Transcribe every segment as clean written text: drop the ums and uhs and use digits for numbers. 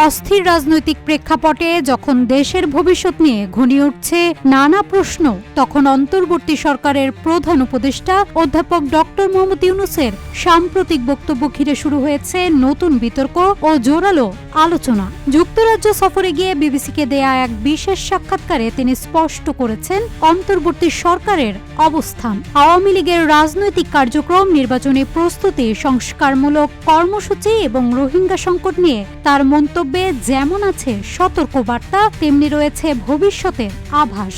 অস্থির রাজনৈতিক প্রেক্ষাপটে যখন দেশের ভবিষ্যৎ নিয়ে ঘনিয়ে উঠছে নানা প্রশ্ন, তখন অন্তর্বর্তী সরকারের প্রধান উপদেষ্টা অধ্যাপক ডক্টর মোহাম্মদ ইউনূসের সাম্প্রতিক বক্তব্য ঘিরে শুরু হয়েছে নতুন বিতর্ক ও জোরালো আলোচনা। যুক্তরাজ্য সফরে গিয়ে বিবিসিকে দেয়া এক বিশেষ সাক্ষাৎকারে তিনি স্পষ্ট করেছেন অন্তর্বর্তী সরকারের অবস্থান। আওয়ামী লীগের রাজনৈতিক কার্যক্রম, নির্বাচনী প্রস্তুতি, সংস্কারমূলক কর্মসূচি এবং রোহিঙ্গা সংকট নিয়ে তার মন্তব্যে যেমন আছে সতর্কবার্তা, তেমনি রয়েছে ভবিষ্যতের আভাস।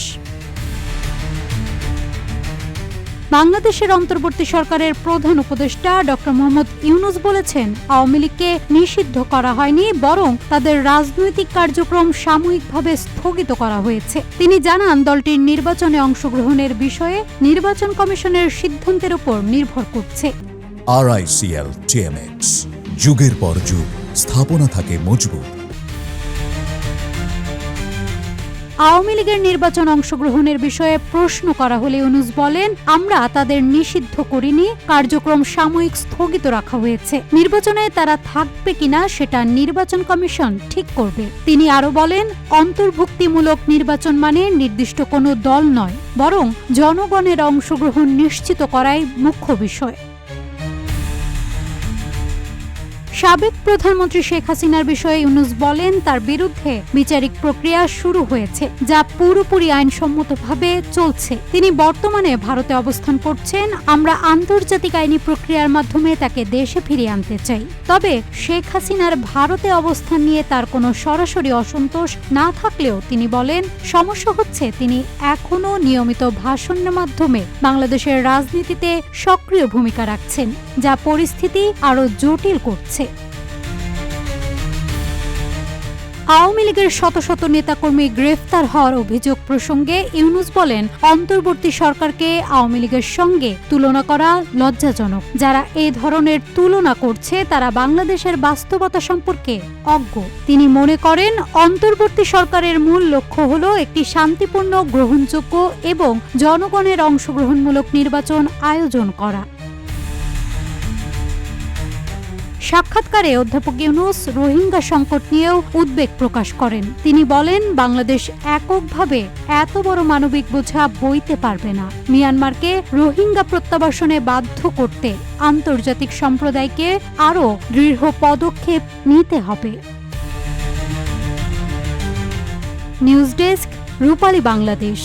বাংলাদেশের অন্তর্বর্তী সরকারের প্রধান উপদেষ্টা ডক্টর মোহাম্মদ ইউনূস বলেছেন, আওয়ামী লীগকে নিষিদ্ধ করা হয়নি, বরং তাদের রাজনৈতিক কার্যক্রম সাময়িকভাবে স্থগিত করা হয়েছে। তিনি জানান, দলটির নির্বাচনে অংশগ্রহণের বিষয়ে নির্বাচন কমিশনের সিদ্ধান্তের উপর নির্ভর করছে। RICL TMX, যুগের পর যুগ স্থাপনা থাকে মজবুত। আওয়ামী লীগের নির্বাচন অংশগ্রহণের বিষয়ে প্রশ্ন করা হলে ইউনূস বলেন, আমরা তাদের নিষিদ্ধ করিনি, কার্যক্রম সাময়িক স্থগিত রাখা হয়েছে। নির্বাচনে তারা থাকবে কিনা সেটা নির্বাচন কমিশন ঠিক করবে। তিনি আরো বলেন, অন্তর্ভুক্তিমূলক নির্বাচন মানে নির্দিষ্ট কোনো দল নয়, বরং জনগণের অংশগ্রহণ নিশ্চিত করাই মুখ্য বিষয়। সাবেক প্রধানমন্ত্রী শেখ হাসিনার বিষয়ে ইউনূস বলেন, তার বিরুদ্ধে বিচারিক প্রক্রিয়া শুরু হয়েছে, যা পুরোপুরি আইনসম্মতভাবে চলছে। তিনি বর্তমানে ভারতে অবস্থান করছেন। আমরা আন্তর্জাতিক আইনি প্রক্রিয়ার মাধ্যমে তাকে দেশে ফিরিয়ে আনতে চাই। তবে শেখ হাসিনার ভারতে অবস্থান নিয়ে তার কোনো সরাসরি অসন্তোষ না থাকলেও তিনি বলেন, সমস্যা হচ্ছে তিনি এখনও নিয়মিত ভাষণের মাধ্যমে বাংলাদেশের রাজনীতিতে সক্রিয় ভূমিকা রাখছেন, যা পরিস্থিতি আরও জটিল করছে। আওয়ামী লীগের শত শত নেতাকর্মী গ্রেফতার হওয়ার অভিযোগ প্রসঙ্গে ইউনূস বলেন, অন্তর্বর্তী সরকারকে আওয়ামী লীগের সঙ্গে তুলনা করা লজ্জাজনক। যারা এই ধরনের তুলনা করছে তারা বাংলাদেশের বাস্তবতা সম্পর্কে অজ্ঞ। তিনি মনে করেন, অন্তর্বর্তী সরকারের মূল লক্ষ্য হল একটি শান্তিপূর্ণ, গ্রহণযোগ্য এবং জনগণের অংশগ্রহণমূলক নির্বাচন আয়োজন করা। সাক্ষাৎকারে অধ্যাপক ইউনূস রোহিঙ্গা সংকট নিয়েও উদ্বেগ প্রকাশ করেন। তিনি বলেন, বাংলাদেশ এককভাবে এত বড় মানবিক বোঝা বইতে পারবে না। মিয়ানমারকে রোহিঙ্গা প্রত্যাবাসনে বাধ্য করতে আন্তর্জাতিক সম্প্রদায়কে আরও দৃঢ় পদক্ষেপ নিতে হবে। নিউজ ডেস্ক, রূপালী বাংলাদেশ।